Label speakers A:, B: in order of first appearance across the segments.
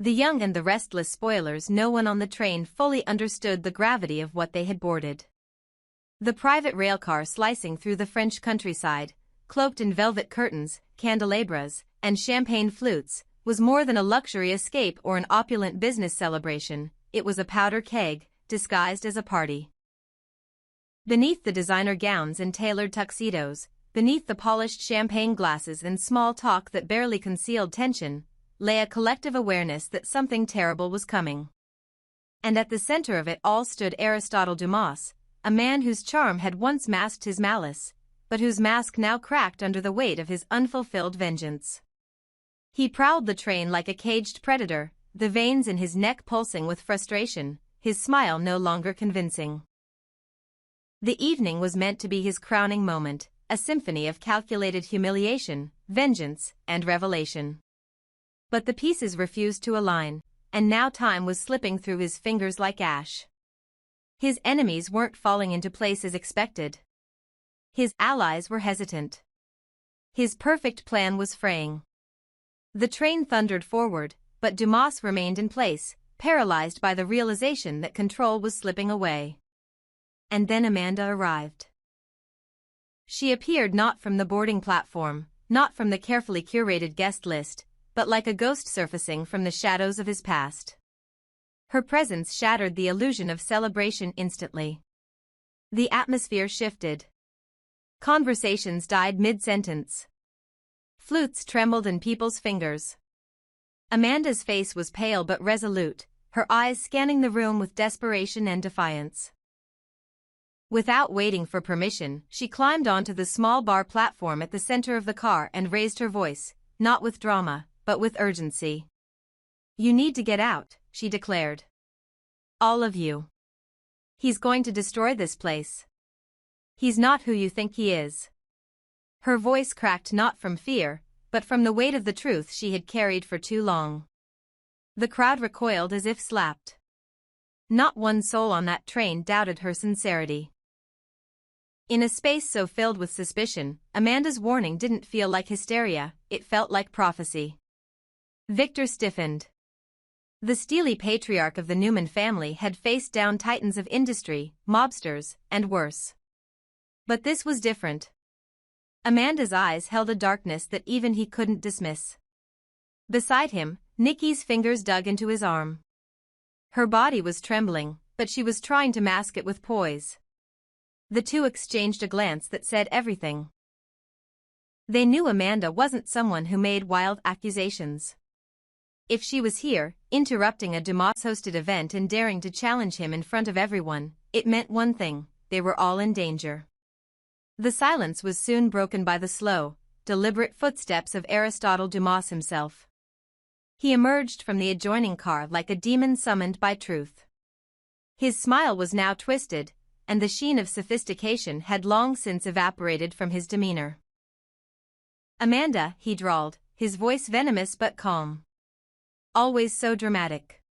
A: The young and the restless spoilers. No one on the train fully understood the gravity of what they had boarded. The private railcar slicing through the French countryside, cloaked in velvet curtains, candelabras, and champagne flutes, was more than a luxury escape or an opulent business celebration. It was a powder keg, disguised as a party. Beneath the designer gowns and tailored tuxedos, beneath the polished champagne glasses and small talk that barely concealed tension, lay a collective awareness that something terrible was coming. And at the center of it all stood Aristotle Dumas, a man whose charm had once masked his malice, but whose mask now cracked under the weight of his unfulfilled vengeance. He prowled the train like a caged predator, the veins in his neck pulsing with frustration, his smile no longer convincing. The evening was meant to be his crowning moment, a symphony of calculated humiliation, vengeance, and revelation. But the pieces refused to align, and now time was slipping through his fingers like ash. His enemies weren't falling into place as expected. His allies were hesitant. His perfect plan was fraying. The train thundered forward, but Dumas remained in place, paralyzed by the realization that control was slipping away. And then Amanda arrived. She appeared not from the boarding platform, not from the carefully curated guest list, but like a ghost surfacing from the shadows of his past. Her presence shattered the illusion of celebration instantly. The atmosphere shifted. Conversations died mid-sentence. Flutes trembled in people's fingers. Amanda's face was pale but resolute, her eyes scanning the room with desperation and defiance. Without waiting for permission, she climbed onto the small bar platform at the center of the car and raised her voice, not with drama, but with urgency. "You need to get out," she declared. "All of you. He's going to destroy this place. He's not who you think he is." Her voice cracked not from fear, but from the weight of the truth she had carried for too long. The crowd recoiled as if slapped. Not one soul on that train doubted her sincerity. In a space so filled with suspicion, Amanda's warning didn't feel like hysteria, it felt like prophecy. Victor stiffened. The steely patriarch of the Newman family had faced down titans of industry, mobsters, and worse. But this was different. Amanda's eyes held a darkness that even he couldn't dismiss. Beside him, Nikki's fingers dug into his arm. Her body was trembling, but she was trying to mask it with poise. The two exchanged a glance that said everything. They knew Amanda wasn't someone who made wild accusations. If she was here, interrupting a Dumas-hosted event and daring to challenge him in front of everyone, it meant one thing: they were all in danger. The silence was soon broken by the slow, deliberate footsteps of Aristotle Dumas himself. He emerged from the adjoining car like a demon summoned by truth. His smile was now twisted, and the sheen of sophistication had long since evaporated from his demeanor. "Amanda," he drawled, his voice venomous but calm. "Always so dramatic.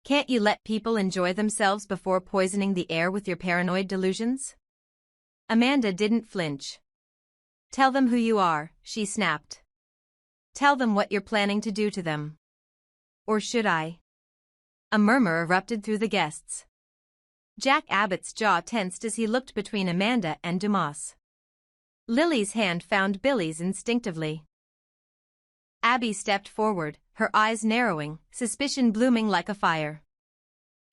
A: Can't you let people enjoy themselves before poisoning the air with your paranoid delusions?" Amanda didn't flinch. "Tell them who you are," she snapped. "Tell them what you're planning to do to them." "Or should I?" A murmur erupted through the guests. Jack Abbott's jaw tensed as he looked between Amanda and Dumas. Lily's hand found Billy's instinctively. Abby stepped forward, her eyes narrowing, suspicion blooming like a fire.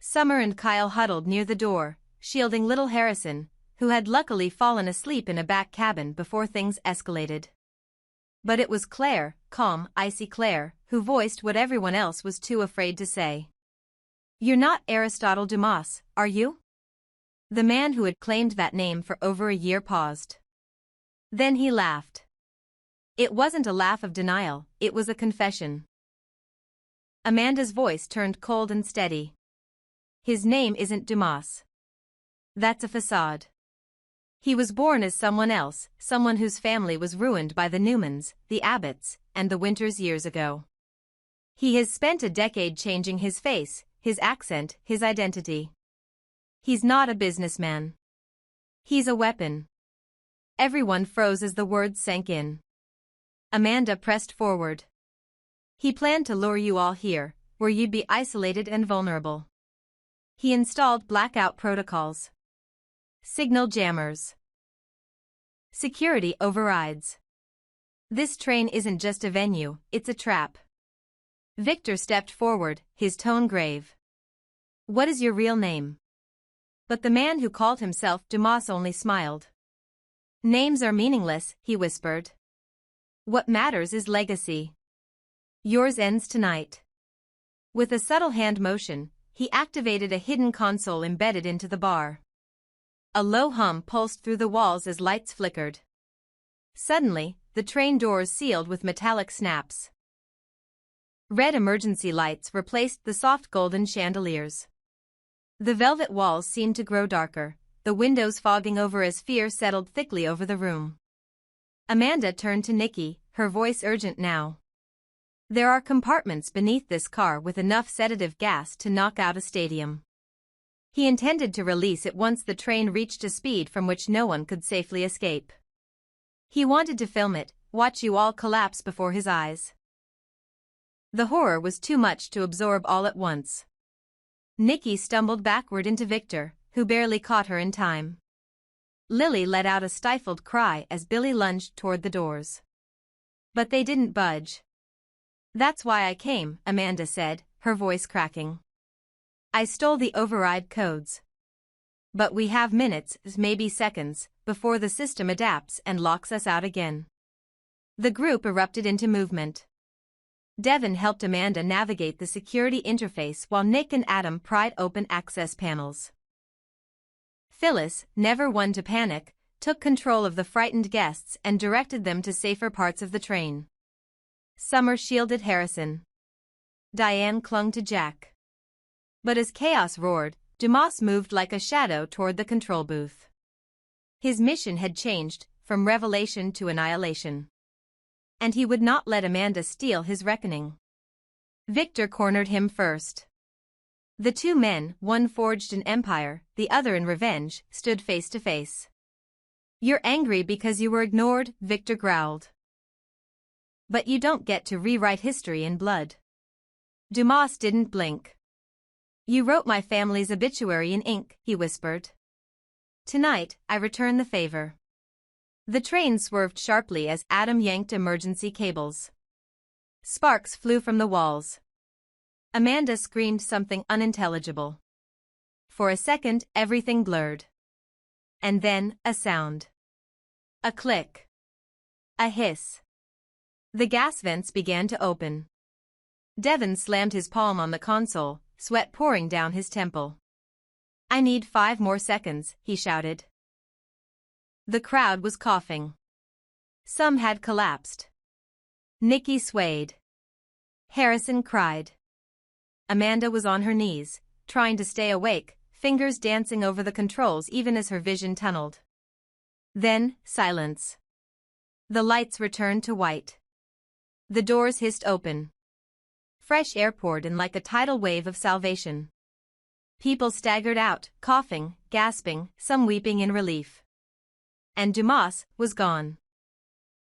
A: Summer and Kyle huddled near the door, shielding little Harrison, who had luckily fallen asleep in a back cabin before things escalated. But it was Claire, calm, icy Claire, who voiced what everyone else was too afraid to say. "You're not Aristotle Dumas, are you?" The man who had claimed that name for over a year paused. Then he laughed. It wasn't a laugh of denial, it was a confession. Amanda's voice turned cold and steady. "His name isn't Dumas. That's a facade. He was born as someone else, someone whose family was ruined by the Newmans, the Abbotts, and the Winters years ago. He has spent a decade changing his face, his accent, his identity. He's not a businessman. He's a weapon." Everyone froze as the words sank in. Amanda pressed forward. "He planned to lure you all here, where you'd be isolated and vulnerable. He installed blackout protocols, signal jammers, security overrides. This train isn't just a venue, it's a trap. Victor stepped forward, his tone grave. What is your real name? But the man who called himself Dumas only smiled. Names are meaningless, he whispered. What matters is legacy. Yours ends tonight. With a subtle hand motion, he activated a hidden console embedded into the bar. A low hum pulsed through the walls as lights flickered. Suddenly, the train doors sealed with metallic snaps. Red emergency lights replaced the soft golden chandeliers. The velvet walls seemed to grow darker, the windows fogging over as fear settled thickly over the room. Amanda turned to Nikki, her voice urgent now. There are compartments beneath this car with enough sedative gas to knock out a stadium. He intended to release it once the train reached a speed from which no one could safely escape. He wanted to film it, watch you all collapse before his eyes. The horror was too much to absorb all at once. Nikki stumbled backward into Victor, who barely caught her in time. Lily let out a stifled cry as Billy lunged toward the doors. But they didn't budge. That's why I came, Amanda said, her voice cracking. I stole the override codes. But we have minutes, maybe seconds, before the system adapts and locks us out again. The group erupted into movement. Devin helped Amanda navigate the security interface while Nick and Adam pried open access panels. Phyllis, never one to panic, took control of the frightened guests and directed them to safer parts of the train. Summer shielded Harrison. Diane clung to Jack. But as chaos roared, Dumas moved like a shadow toward the control booth. His mission had changed, from revelation to annihilation. And he would not let Amanda steal his reckoning. Victor cornered him first. The two men, one forged an empire, the other in revenge, stood face to face. You're angry because you were ignored, Victor growled. But you don't get to rewrite history in blood. Dumas didn't blink. You wrote my family's obituary in ink, he whispered. Tonight, I return the favor. The train swerved sharply as Adam yanked emergency cables. Sparks flew from the walls. Amanda screamed something unintelligible. For a second, everything blurred. And then, a sound. A click. A hiss. The gas vents began to open. Devin slammed his palm on the console, sweat pouring down his temple. I need 5 more seconds, he shouted. The crowd was coughing. Some had collapsed. Nikki swayed. Harrison cried. Amanda was on her knees, trying to stay awake, fingers dancing over the controls even as her vision tunneled. Then, silence. The lights returned to white. The doors hissed open. Fresh air poured in like a tidal wave of salvation. People staggered out, coughing, gasping, some weeping in relief. And Dumas was gone.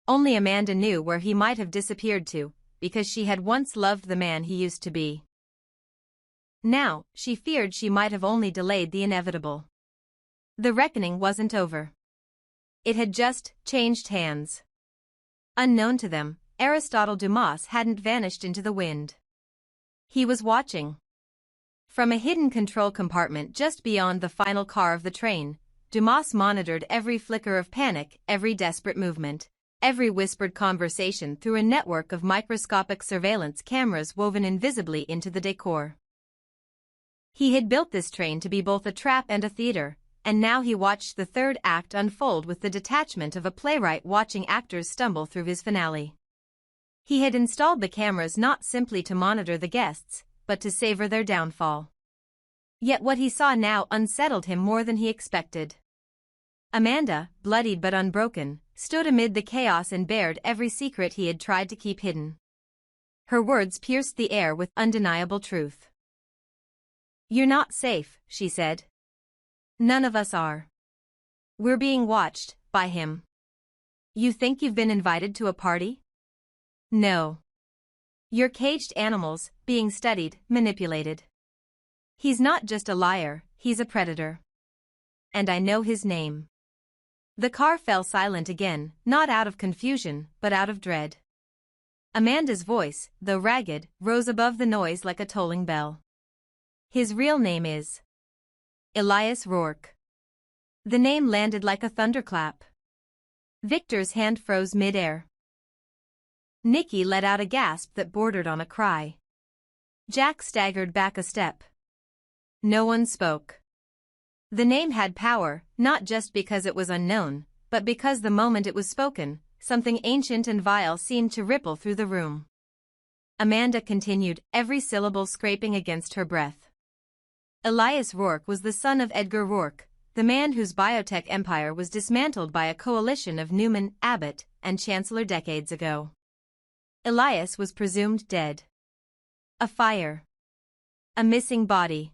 A: Only Amanda knew where he might have disappeared to, because she had once loved the man he used to be. Now, she feared she might have only delayed the inevitable. The reckoning wasn't over. It had just changed hands. Unknown to them, Aristotle Dumas hadn't vanished into the wind. He was watching. From a hidden control compartment just beyond the final car of the train, Dumas monitored every flicker of panic, every desperate movement, every whispered conversation through a network of microscopic surveillance cameras woven invisibly into the decor. He had built this train to be both a trap and a theater, and now he watched the third act unfold with the detachment of a playwright watching actors stumble through his finale. He had installed the cameras not simply to monitor the guests, but to savor their downfall. Yet what he saw now unsettled him more than he expected. Amanda, bloodied but unbroken, stood amid the chaos and bared every secret he had tried to keep hidden. Her words pierced the air with undeniable truth. You're not safe, she said. None of us are. We're being watched, by him. You think you've been invited to a party? No. You're caged animals, being studied, manipulated. He's not just a liar, he's a predator. And I know his name. The car fell silent again, not out of confusion, but out of dread. Amanda's voice, though ragged, rose above the noise like a tolling bell. His real name is Elias Rourke. The name landed like a thunderclap. Victor's hand froze mid-air. Nikki let out a gasp that bordered on a cry. Jack staggered back a step. No one spoke. The name had power, not just because it was unknown, but because the moment it was spoken, something ancient and vile seemed to ripple through the room. Amanda continued, every syllable scraping against her breath. Elias Rourke was the son of Edgar Rourke, the man whose biotech empire was dismantled by a coalition of Newman, Abbott, and Chancellor decades ago. Elias was presumed dead. A fire. A missing body.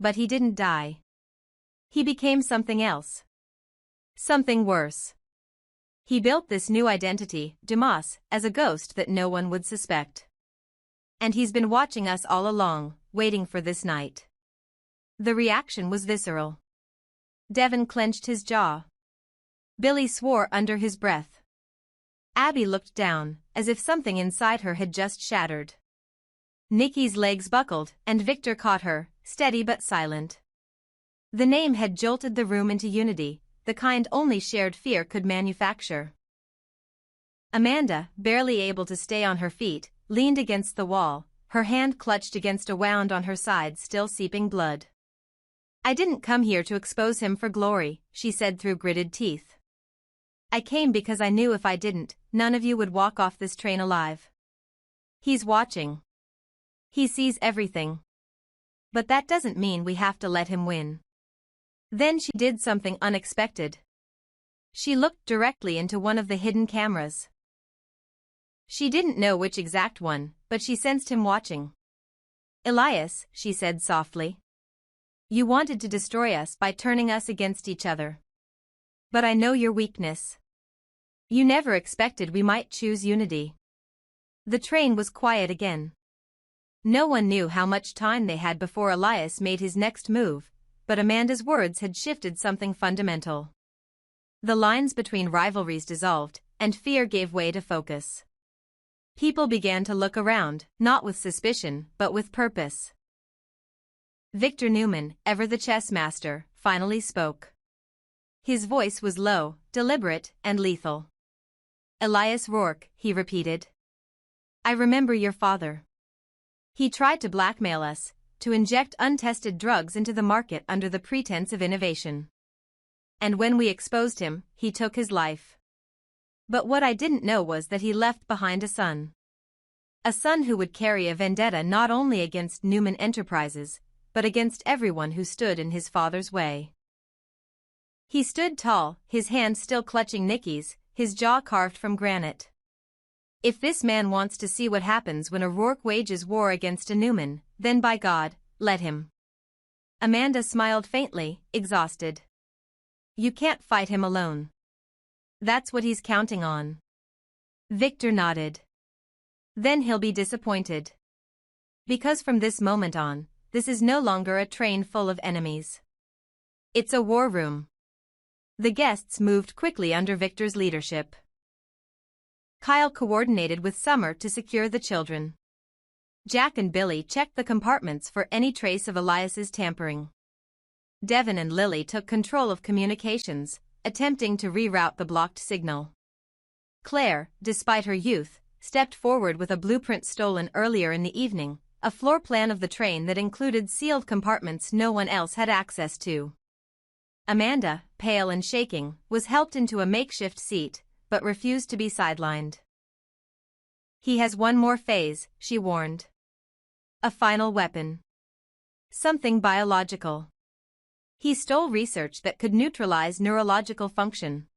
A: But he didn't die. He became something else. Something worse. He built this new identity, Dumas, as a ghost that no one would suspect. And he's been watching us all along, waiting for this night. The reaction was visceral. Devon clenched his jaw. Billy swore under his breath. Abby looked down, as if something inside her had just shattered. Nikki's legs buckled, and Victor caught her, steady but silent. The name had jolted the room into unity, the kind only shared fear could manufacture. Amanda, barely able to stay on her feet, leaned against the wall, her hand clutched against a wound on her side still seeping blood. I didn't come here to expose him for glory, she said through gritted teeth. I came because I knew if I didn't, none of you would walk off this train alive. He's watching. He sees everything. But that doesn't mean we have to let him win. Then she did something unexpected. She looked directly into one of the hidden cameras. She didn't know which exact one, but she sensed him watching. Elias, she said softly. You wanted to destroy us by turning us against each other. But I know your weakness. You never expected we might choose unity. The train was quiet again. No one knew how much time they had before Elias made his next move, but Amanda's words had shifted something fundamental. The lines between rivalries dissolved, and fear gave way to focus. People began to look around, not with suspicion, but with purpose. Victor Newman, ever the chess master, finally spoke. His voice was low, deliberate, and lethal. Elias Rourke, he repeated. I remember your father. He tried to blackmail us, to inject untested drugs into the market under the pretense of innovation. And when we exposed him, he took his life. But what I didn't know was that he left behind a son. A son who would carry a vendetta not only against Newman Enterprises, but against everyone who stood in his father's way. He stood tall, his hand still clutching Nikki's, his jaw carved from granite. If this man wants to see what happens when a Rourke wages war against a Newman, then by God, let him. Amanda smiled faintly, exhausted. You can't fight him alone. That's what he's counting on. Victor nodded. Then he'll be disappointed. Because from this moment on, this is no longer a train full of enemies. It's a war room. The guests moved quickly under Victor's leadership. Kyle coordinated with Summer to secure the children. Jack and Billy checked the compartments for any trace of Elias's tampering. Devon and Lily took control of communications, attempting to reroute the blocked signal. Claire, despite her youth, stepped forward with a blueprint stolen earlier in the evening, a floor plan of the train that included sealed compartments no one else had access to. Amanda, pale and shaking, was helped into a makeshift seat, but refused to be sidelined. He has one more phase, she warned. A final weapon. Something biological. He stole research that could neutralize neurological function.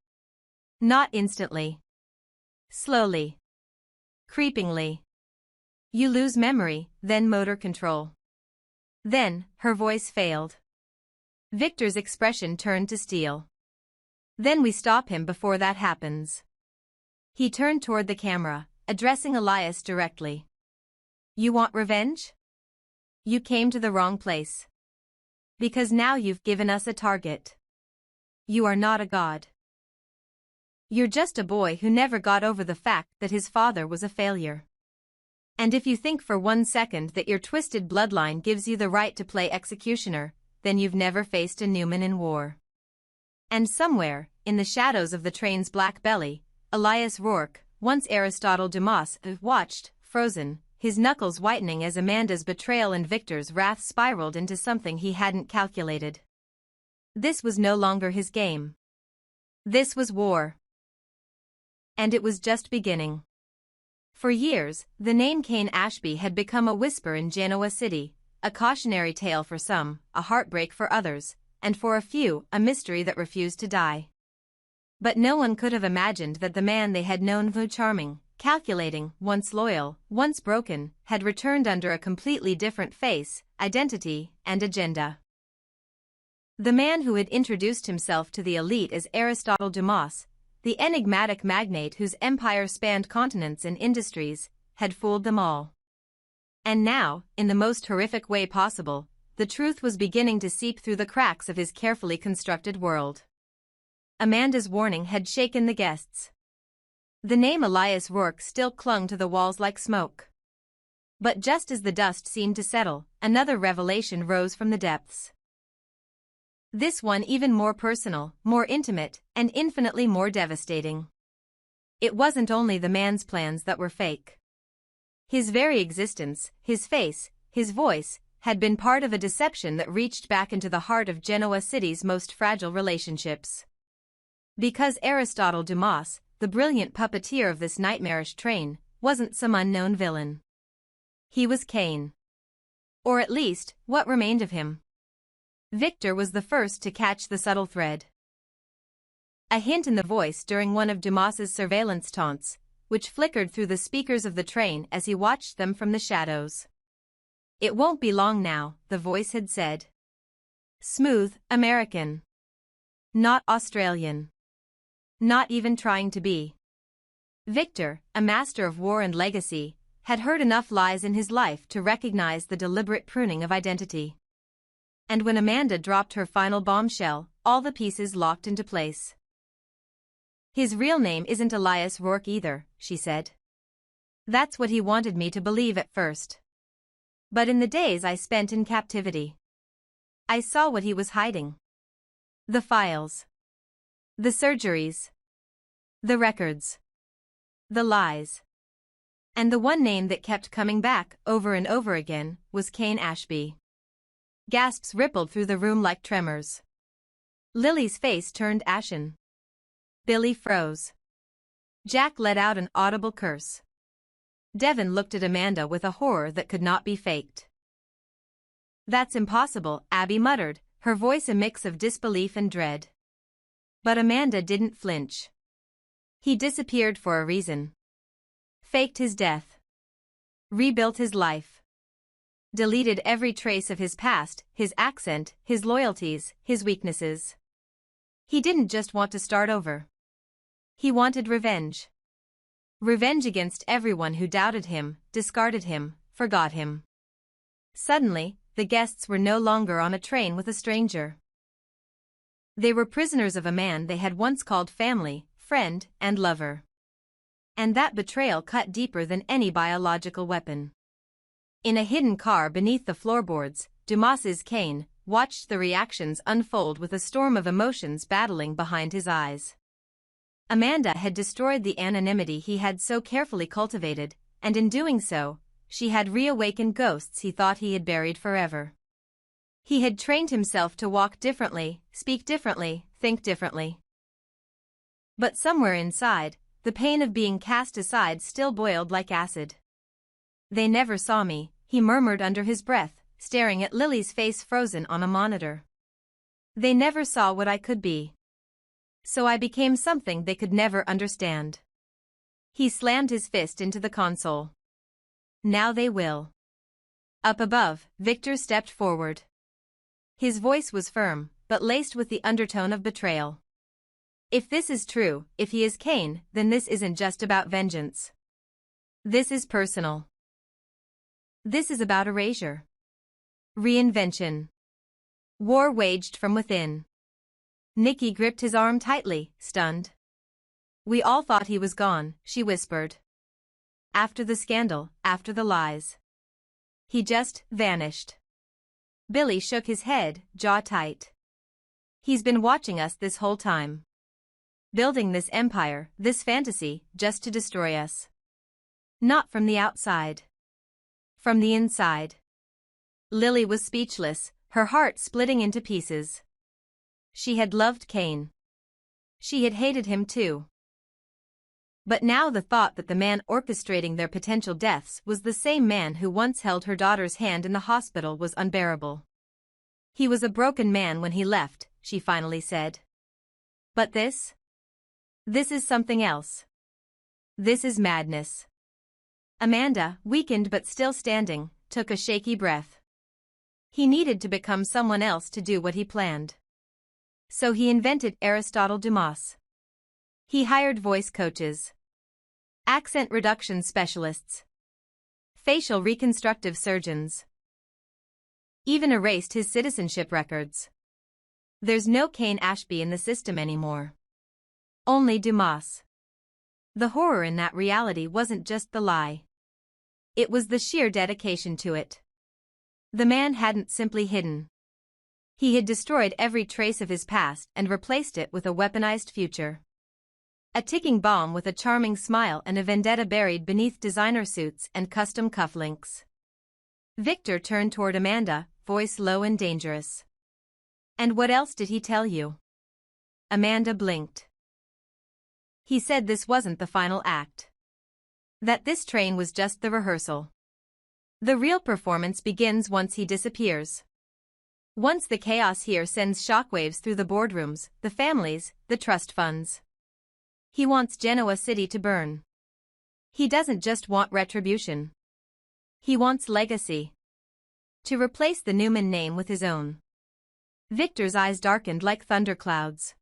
A: Not instantly. Slowly. Creepingly. You lose memory, then motor control. Then, her voice failed. Victor's expression turned to steel. Then we stop him before that happens. He turned toward the camera, addressing Elias directly. You want revenge? You came to the wrong place. Because now you've given us a target. You are not a god. You're just a boy who never got over the fact that his father was a failure. And if you think for 1 second that your twisted bloodline gives you the right to play executioner, then you've never faced a Newman in war. And somewhere, in the shadows of the train's black belly, Elias Rourke, once Aristotle Dumas, watched, frozen, his knuckles whitening as Amanda's betrayal and Victor's wrath spiraled into something he hadn't calculated. This was no longer his game. This was war. And it was just beginning. For years, the name Cain Ashby had become a whisper in Genoa City, a cautionary tale for some, a heartbreak for others, and for a few, a mystery that refused to die. But no one could have imagined that the man they had known, though charming, calculating, once loyal, once broken, had returned under a completely different face, identity, and agenda. The man who had introduced himself to the elite as Aristotle Dumas, the enigmatic magnate whose empire spanned continents and industries, had fooled them all. And now, in the most horrific way possible, the truth was beginning to seep through the cracks of his carefully constructed world. Amanda's warning had shaken the guests. The name Elias Rourke still clung to the walls like smoke. But just as the dust seemed to settle, another revelation rose from the depths. This one even more personal, more intimate, and infinitely more devastating. It wasn't only the man's plans that were fake. His very existence, his face, his voice, had been part of a deception that reached back into the heart of Genoa City's most fragile relationships. Because Aristotle Dumas, the brilliant puppeteer of this nightmarish train, wasn't some unknown villain. He was Cain. Or at least, what remained of him. Victor was the first to catch the subtle thread. A hint in the voice during one of Dumas's surveillance taunts, which flickered through the speakers of the train as he watched them from the shadows. It won't be long now, the voice had said. Smooth, American. Not Australian. Not even trying to be. Victor, a master of war and legacy, had heard enough lies in his life to recognize the deliberate pruning of identity. And when Amanda dropped her final bombshell, all the pieces locked into place. His real name isn't Elias Rourke either, she said. That's what he wanted me to believe at first. But in the days I spent in captivity, I saw what he was hiding. The files. The surgeries. The records. The lies. And the one name that kept coming back, over and over again, was Cain Ashby. Gasps rippled through the room like tremors. Lily's face turned ashen. Billy froze. Jack let out an audible curse. Devon looked at Amanda with a horror that could not be faked. That's impossible, Abby muttered, her voice a mix of disbelief and dread. But Amanda didn't flinch. He disappeared for a reason. Faked his death. Rebuilt his life. Deleted every trace of his past, his accent, his loyalties, his weaknesses. He didn't just want to start over. He wanted revenge. Revenge against everyone who doubted him, discarded him, forgot him. Suddenly, the guests were no longer on a train with a stranger. They were prisoners of a man they had once called family, friend, and lover. And that betrayal cut deeper than any biological weapon. In a hidden car beneath the floorboards, Dumas's Cain watched the reactions unfold with a storm of emotions battling behind his eyes. Amanda had destroyed the anonymity he had so carefully cultivated, and in doing so, she had reawakened ghosts he thought he had buried forever. He had trained himself to walk differently, speak differently, think differently. But somewhere inside, the pain of being cast aside still boiled like acid. They never saw me, he murmured under his breath, staring at Lily's face frozen on a monitor. They never saw what I could be. So I became something they could never understand. He slammed his fist into the console. Now they will. Up above, Victor stepped forward. His voice was firm, but laced with the undertone of betrayal. If this is true, if he is Cain, then this isn't just about vengeance. This is personal. This is about erasure. Reinvention. War waged from within. Nikki gripped his arm tightly, stunned. We all thought he was gone, she whispered. After the scandal, after the lies. He just vanished. Billy shook his head, jaw tight. He's been watching us this whole time. Building this empire, this fantasy, just to destroy us. Not from the outside. From the inside. Lily was speechless, her heart splitting into pieces. She had loved Kane. She had hated him too. But now the thought that the man orchestrating their potential deaths was the same man who once held her daughter's hand in the hospital was unbearable. He was a broken man when he left, she finally said. But this? This is something else. This is madness. Amanda, weakened but still standing, took a shaky breath. He needed to become someone else to do what he planned. So he invented Aristotle Dumas. He hired voice coaches. Accent reduction specialists. Facial reconstructive surgeons. Even erased his citizenship records. There's no Kane Ashby in the system anymore. Only Dumas. The horror in that reality wasn't just the lie. It was the sheer dedication to it. The man hadn't simply hidden. He had destroyed every trace of his past and replaced it with a weaponized future. A ticking bomb with a charming smile and a vendetta buried beneath designer suits and custom cufflinks. Victor turned toward Amanda, voice low and dangerous. And what else did he tell you? Amanda blinked. He said this wasn't the final act. That this train was just the rehearsal. The real performance begins once he disappears. Once the chaos here sends shockwaves through the boardrooms, the families, the trust funds. He wants Genoa City to burn. He doesn't just want retribution. He wants legacy. To replace the Newman name with his own. Victor's eyes darkened like thunderclouds.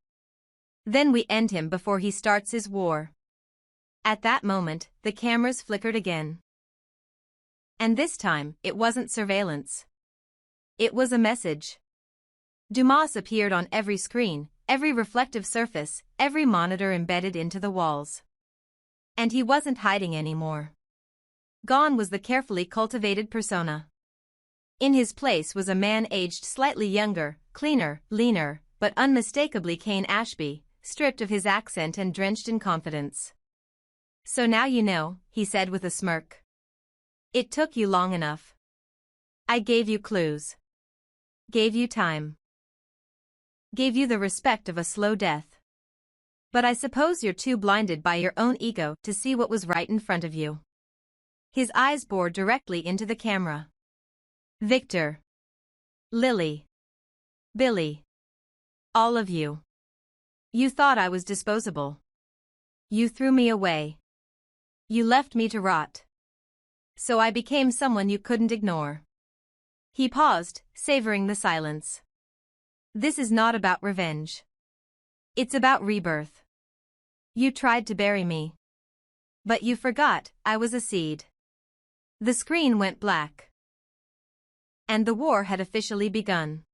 A: Then we end him before he starts his war. At that moment, the cameras flickered again. And this time, it wasn't surveillance. It was a message. Dumas appeared on every screen, every reflective surface, every monitor embedded into the walls. And he wasn't hiding anymore. Gone was the carefully cultivated persona. In his place was a man aged slightly younger, cleaner, leaner, but unmistakably Kane Ashby, stripped of his accent and drenched in confidence. So now you know, he said with a smirk. It took you long enough. I gave you clues. Gave you time. Gave you the respect of a slow death. But I suppose you're too blinded by your own ego to see what was right in front of you. His eyes bored directly into the camera. Victor. Lily. Billy. All of you. You thought I was disposable. You threw me away. You left me to rot. So I became someone you couldn't ignore. He paused, savoring the silence. This is not about revenge. It's about rebirth. You tried to bury me. But you forgot, I was a seed. The screen went black. And the war had officially begun.